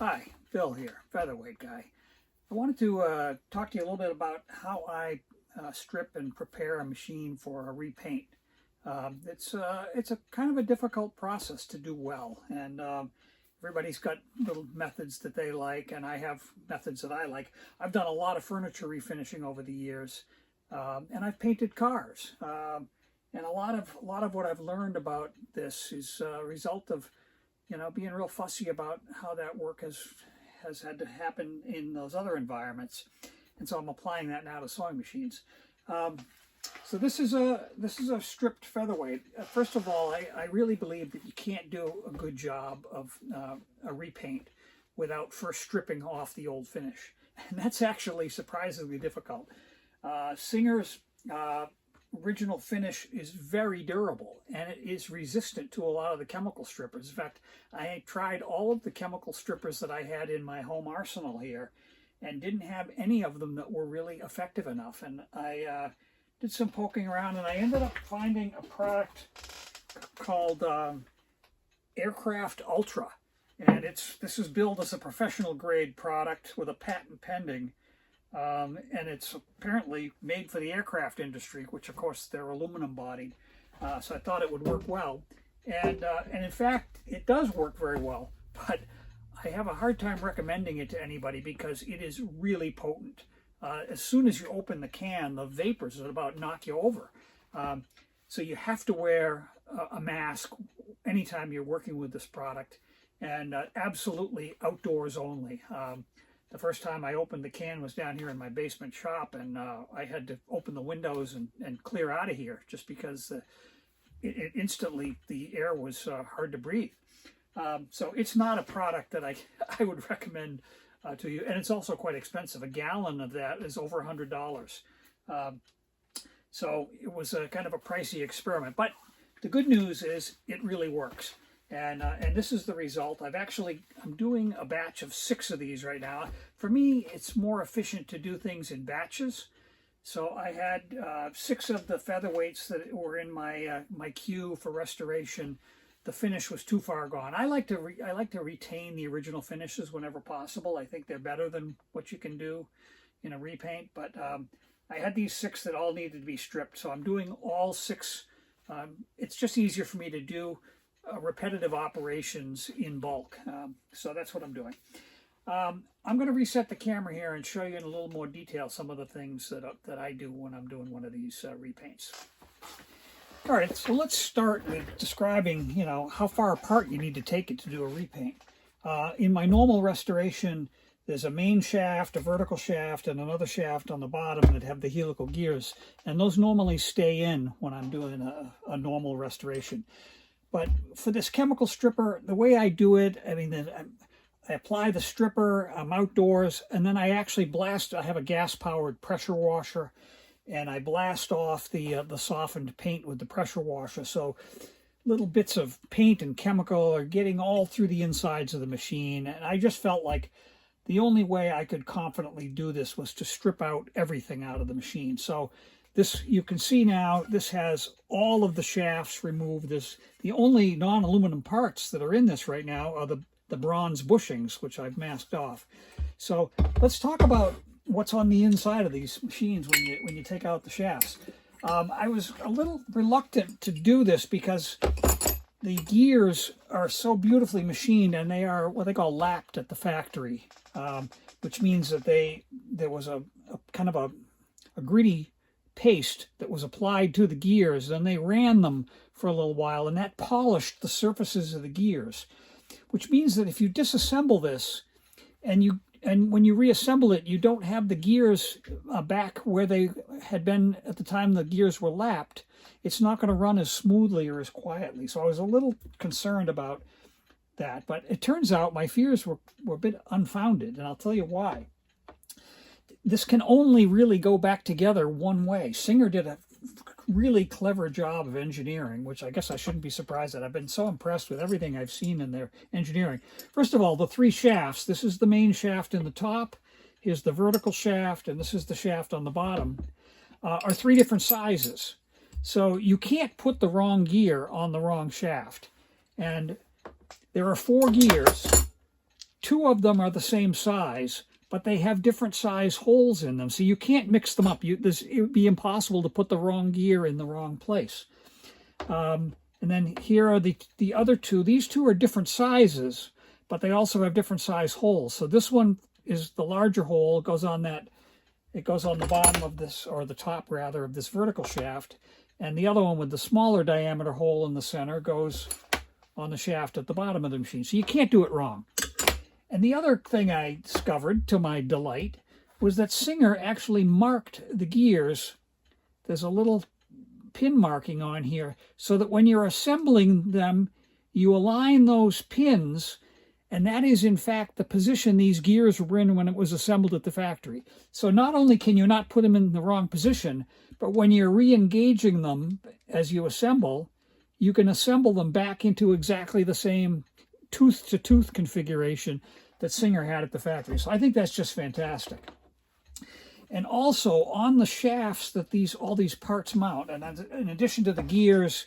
Hi, Phil here, Featherweight guy. I wanted to talk to you a little bit about how I strip and prepare a machine for a repaint. It's a kind of a difficult process to do well, and everybody's got little methods that they like, and I have methods that I like. I've done a lot of furniture refinishing over the years, and I've painted cars. And a lot of what I've learned about this is a result of being real fussy about how that work has had to happen in those other environments, and so I'm applying that now to sewing machines. So this is a stripped featherweight. First of all, I really believe that you can't do a good job of a repaint without first stripping off the old finish, and that's actually surprisingly difficult. Singer's original finish is very durable, and it is resistant to a lot of the chemical strippers. In fact, I tried all of the chemical strippers that I had in my home arsenal here and didn't have any of them that were really effective enough. And I did some poking around, and I ended up finding a product called Aircraft Ultra, and this is billed as a professional grade product with a patent pending. And it's apparently made for the aircraft industry, which of course they're aluminum bodied. So I thought it would work well. And in fact, it does work very well, but I have a hard time recommending it to anybody because it is really potent. As soon as you open the can, the vapors about knock you over. So you have to wear a mask anytime you're working with this product, and absolutely outdoors only. The first time I opened the can was down here in my basement shop, and I had to open the windows and clear out of here just because it instantly the air was hard to breathe. So it's not a product that I would recommend to you, and it's also quite expensive. A gallon of that is over $100. So it was a kind of a pricey experiment, but the good news is it really works. And this is the result. I'm doing a batch of 6 of these right now. For me, it's more efficient to do things in batches. So I had 6 of the featherweights that were in my queue for restoration. The finish was too far gone. I like to retain the original finishes whenever possible. I think they're better than what you can do in a repaint. But I had these 6 that all needed to be stripped. So I'm doing all 6. It's just easier for me to do repetitive operations in bulk. So that's what I'm doing. I'm going to reset the camera here and show you in a little more detail some of the things that I do when I'm doing one of these repaints. All right, so let's start with describing, how far apart you need to take it to do a repaint. In my normal restoration, there's a main shaft, a vertical shaft, and another shaft on the bottom that have the helical gears, and those normally stay in when I'm doing a normal restoration. But for this chemical stripper, the way I do it, I apply the stripper, I'm outdoors, and then I actually blast. I have a gas-powered pressure washer, and I blast off the softened paint with the pressure washer. So little bits of paint and chemical are getting all through the insides of the machine. And I just felt like the only way I could confidently do this was to strip out everything out of the machine. So this, you can see now, this has all of the shafts removed. The only non-aluminum parts that are in this right now are the bronze bushings, which I've masked off. So let's talk about what's on the inside of these machines when you take out the shafts. I was a little reluctant to do this because the gears are so beautifully machined, and they are what they call lapped at the factory, which means that there was a kind of a gritty paste that was applied to the gears, and they ran them for a little while, and that polished the surfaces of the gears, which means that if you disassemble this and when you reassemble it, you don't have the gears back where they had been at the time the gears were lapped, it's not going to run as smoothly or as quietly. So I was a little concerned about that, but it turns out my fears were a bit unfounded, and I'll tell you why. This can only really go back together one way. Singer did a really clever job of engineering, which I guess I shouldn't be surprised at. I've been so impressed with everything I've seen in their engineering. First of all, the 3 shafts. This is the main shaft in the top. Here's the vertical shaft, and this is the shaft on the bottom, are 3 different sizes. So you can't put the wrong gear on the wrong shaft. And there are 4 gears, two of them are the same size, but they have different size holes in them. So you can't mix them up. It would be impossible to put the wrong gear in the wrong place. And then here are the other two. These two are different sizes, but they also have different size holes. So this one is the larger hole. It goes on the bottom of this, or the top rather, of this vertical shaft. And the other one with the smaller diameter hole in the center goes on the shaft at the bottom of the machine. So you can't do it wrong. And the other thing I discovered, to my delight, was that Singer actually marked the gears. There's a little pin marking on here, so that when you're assembling them, you align those pins, and that is in fact the position these gears were in when it was assembled at the factory. So not only can you not put them in the wrong position, but when you're re-engaging them as you assemble, you can assemble them back into exactly the same tooth-to-tooth configuration that Singer had at the factory. So I think that's just fantastic. And also on the shafts that all these parts mount, and in addition to the gears,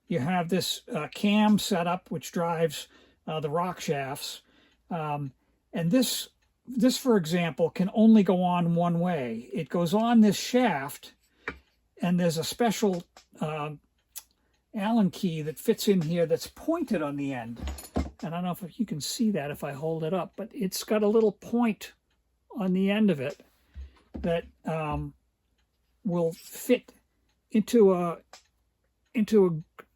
you have this cam setup which drives the rock shafts. And this, for example, can only go on one way. It goes on this shaft, and there's a special Allen key that fits in here that's pointed on the end. And I don't know if you can see that if I hold it up, but it's got a little point on the end of it that will fit into a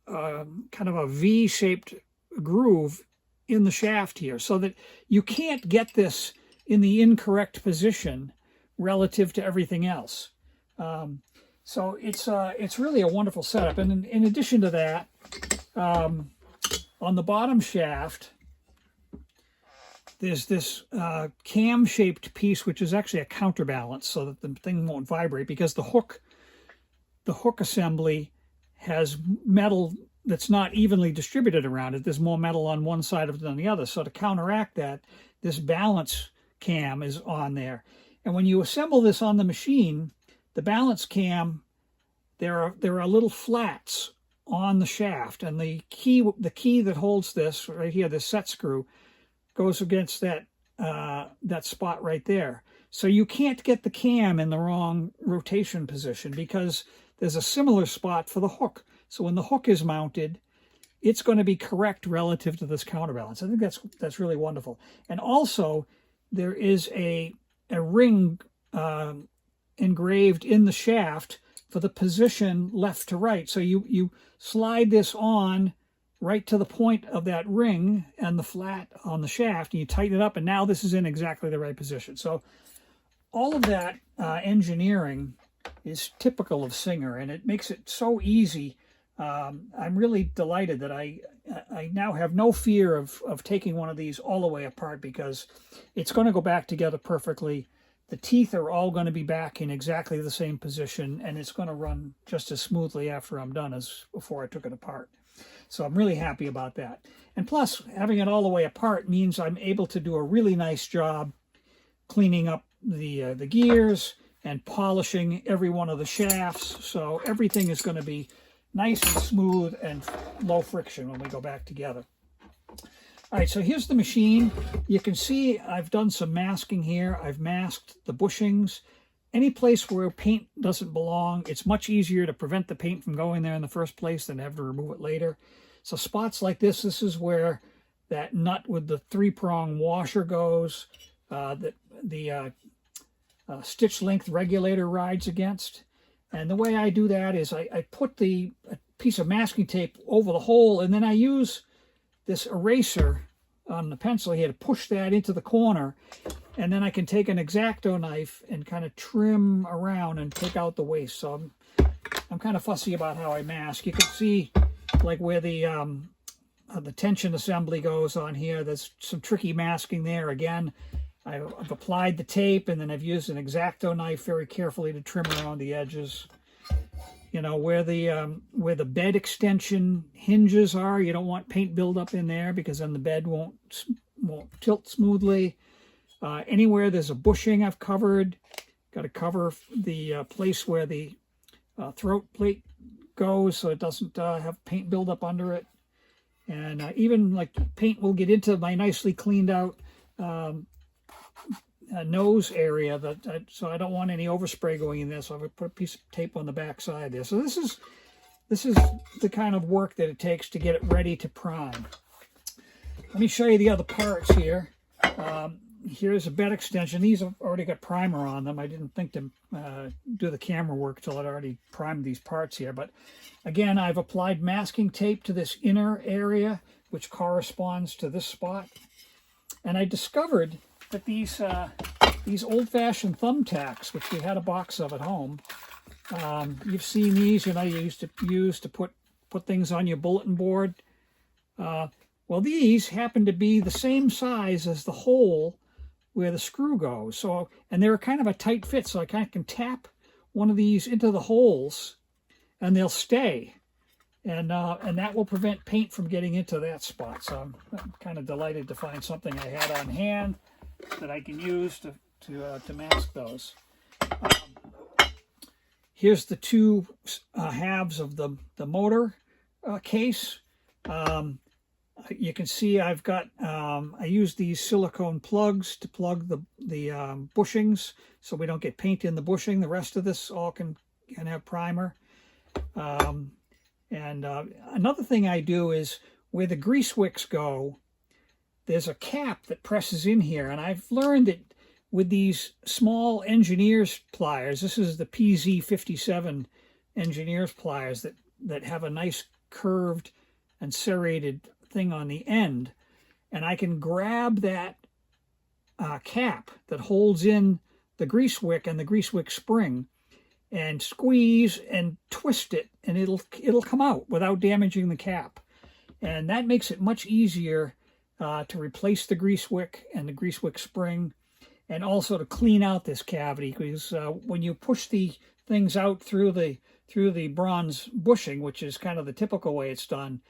kind of a V-shaped groove in the shaft here, so that you can't get this in the incorrect position relative to everything else. So it's really a wonderful setup. And in addition to that, on the bottom shaft, there's this cam-shaped piece, which is actually a counterbalance, so that the thing won't vibrate, because the hook assembly has metal that's not evenly distributed around it. There's more metal on one side of it than the other. So to counteract that, this balance cam is on there. And when you assemble this on the machine, the balance cam, there are little flats on the shaft, and the key that holds this right here, this set screw, goes against that spot right there. So you can't get the cam in the wrong rotation position, because there's a similar spot for the hook. So when the hook is mounted, it's going to be correct relative to this counterbalance. I think that's really wonderful. And also, there is a ring engraved in the shaft for the position left to right. So you slide this on right to the point of that ring and the flat on the shaft, and you tighten it up, and now this is in exactly the right position. So all of that engineering is typical of Singer, and it makes it so easy. I'm really delighted that I now have no fear of taking one of these all the way apart, because it's going to go back together perfectly. The teeth are all going to be back in exactly the same position, and it's going to run just as smoothly after I'm done as before I took it apart. So I'm really happy about that. And plus, having it all the way apart means I'm able to do a really nice job cleaning up the gears and polishing every one of the shafts. So everything is going to be nice and smooth and low friction when we go back together. All right, so here's the machine. You can see I've done some masking here. I've masked the bushings. Any place where paint doesn't belong, it's much easier to prevent the paint from going there in the first place than have to remove it later. So spots like this is where that nut with the three-prong washer goes, that the stitch length regulator rides against. And the way I do that is I put a piece of masking tape over the hole, and then I use this eraser on the pencil here to push that into the corner, and then I can take an X-Acto knife and kind of trim around and take out the waste. So I'm kind of fussy about how I mask. You can see like where the tension assembly goes on here. There's some tricky masking there. Again, I've applied the tape, and then I've used an X-Acto knife very carefully to trim around the edges. You know, where the bed extension hinges are, you don't want paint buildup in there, because then the bed won't tilt smoothly. Anywhere there's a bushing I've covered. Got to cover the place where the throat plate goes, so it doesn't have paint buildup under it. And even like paint will get into my nicely cleaned out nose area, so I don't want any overspray going in there, so I would put a piece of tape on the back side there. So this is the kind of work that it takes to get it ready to prime. Let me show you the other parts here. Here's a bed extension. These have already got primer on them. I didn't think to do the camera work until I'd already primed these parts here. But again, I've applied masking tape to this inner area, which corresponds to this spot. And I discovered that these old-fashioned thumbtacks, which we had a box of at home, you've seen these, you used to use to put things on your bulletin board. Well, these happen to be the same size as the hole where the screw goes. So, and they're kind of a tight fit, so I kind of can tap one of these into the holes, and they'll stay. And that will prevent paint from getting into that spot. So I'm kind of delighted to find something I had on hand that I can use to mask those. Here's the two halves of the motor case. You can see I've got, I use these silicone plugs to plug the bushings so we don't get paint in the bushing. The rest of this all can have primer. Another thing I do is where the grease wicks go, there's a cap that presses in here. And I've learned that with these small engineer's pliers, this is the PZ57 engineer's pliers that have a nice curved and serrated thing on the end, and I can grab that cap that holds in the grease wick and the grease wick spring and squeeze and twist it, and it'll come out without damaging the cap. And that makes it much easier to replace the grease wick and the grease wick spring, and also to clean out this cavity, because when you push the things out through the bronze bushing, which is kind of the typical way it's done,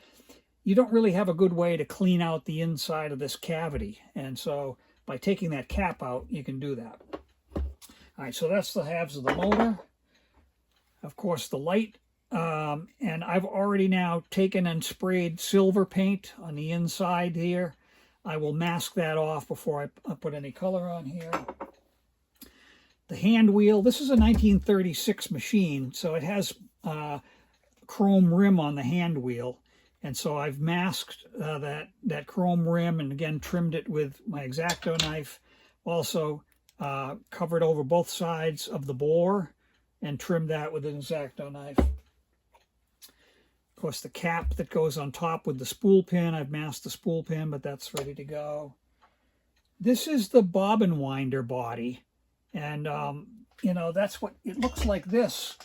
you don't really have a good way to clean out the inside of this cavity. And so by taking that cap out, you can do that. All right, so that's the halves of the motor. Of course, the light. And I've already now taken and sprayed silver paint on the inside here. I will mask that off before I put any color on here. The hand wheel. This is a 1936 machine, so it has chrome rim on the hand wheel. And so I've masked that chrome rim and again trimmed it with my X-Acto knife. Also covered over both sides of the bore and trimmed that with an X-Acto knife. Of course, the cap that goes on top with the spool pin, I've masked the spool pin, but that's ready to go. This is the bobbin winder body. And, that's what it looks like this.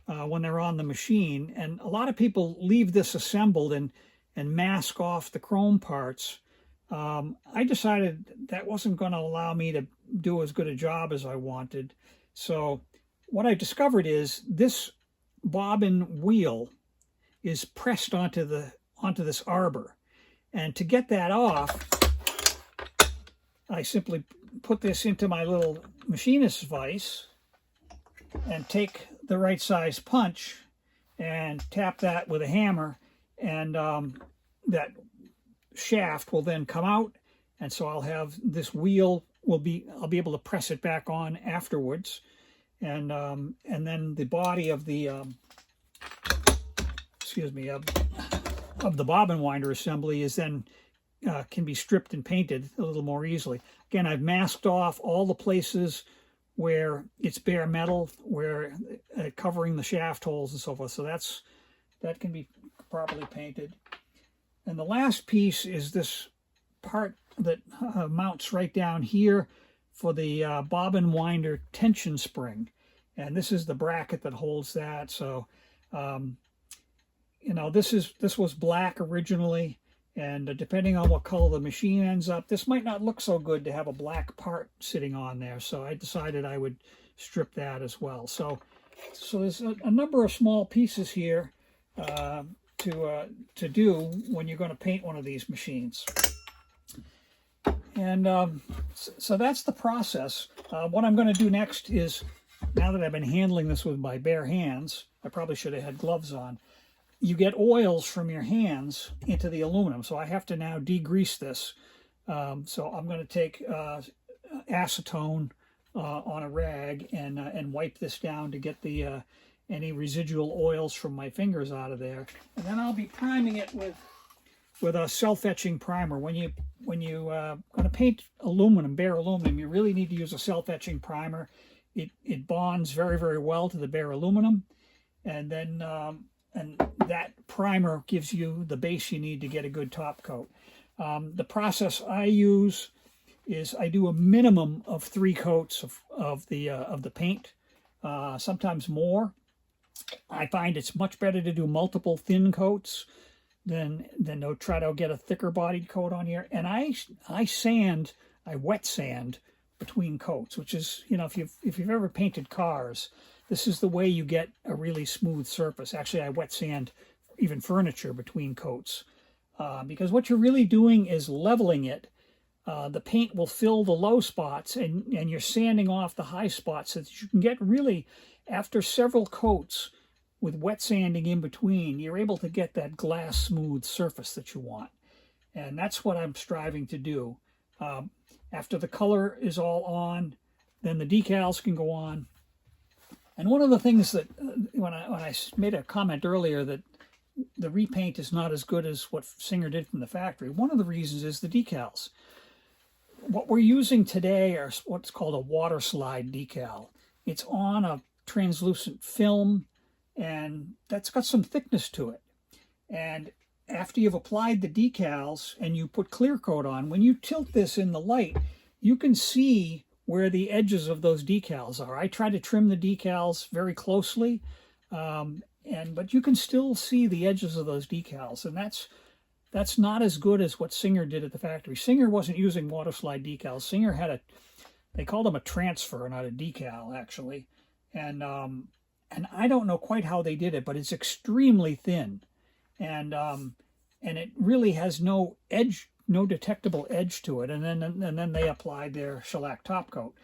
When they're on the machine, and a lot of people leave this assembled and mask off the chrome parts. I decided that wasn't going to allow me to do as good a job as I wanted. So what I discovered is this bobbin wheel is pressed onto this arbor, and to get that off, I simply put this into my little machinist's vise and take the right size punch and tap that with a hammer, and that shaft will then come out, and so I'll have this wheel I'll be able to press it back on afterwards, and then the body of the of the bobbin winder assembly is then can be stripped and painted a little more easily. Again, I've masked off all the places where it's bare metal, where covering the shaft holes and so forth. So that can be properly painted. And the last piece is this part that mounts right down here for the bobbin winder tension spring. And this is the bracket that holds that. So, this was black originally. And depending on what color the machine ends up, this might not look so good to have a black part sitting on there. So I decided I would strip that as well. So there's a number of small pieces here to do when you're going to paint one of these machines. And so that's the process. What I'm going to do next is, now that I've been handling this with my bare hands, I probably should have had gloves on. You get oils from your hands into the aluminum. So I have to now degrease this So I'm going to take acetone on a rag and wipe this down to get the any residual oils from my fingers out of there. And then I'll be priming it with a self-etching primer. When you going to paint aluminum, bare aluminum, you really need to use a self-etching primer. It bonds very, very well to the bare aluminum, and then and that primer gives you the base you need to get a good top coat. The process I use is I do a minimum of 3 coats of the paint, sometimes more. I find it's much better to do multiple thin coats than to try to get a thicker bodied coat on here. And I wet sand between coats, which is, you know, if you've ever painted cars, this is the way you get a really smooth surface. Actually, I wet sand even furniture between coats, because what you're really doing is leveling it. The paint will fill the low spots, and you're sanding off the high spots so that you can get really, after several coats with wet sanding in between, you're able to get that glass smooth surface that you want. And that's what I'm striving to do. After the color is all on, then the decals can go on. And one of the things that, when I made a comment earlier that the repaint is not as good as what Singer did from the factory, one of the reasons is the decals. What we're using today are what's called a water slide decal. It's on a translucent film, and that's got some thickness to it. And after you've applied the decals and you put clear coat on, when you tilt this in the light, you can see where the edges of those decals are. I try to trim the decals very closely, but you can still see the edges of those decals, and that's not as good as what Singer did at the factory. Singer wasn't using water slide decals. Singer had they called them a transfer, not a decal, actually. And I don't know quite how they did it, but it's extremely thin, and it really has no edge, no detectable edge to it. And then they applied their shellac top coat.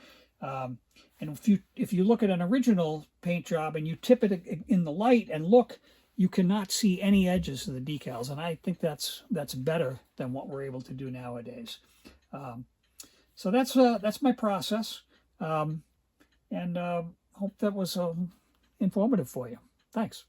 And if you look at an original paint job and you tip it in the light and look, you cannot see any edges of the decals, and I think that's better than what we're able to do nowadays. So that's my process, and hope that was informative for you. Thanks.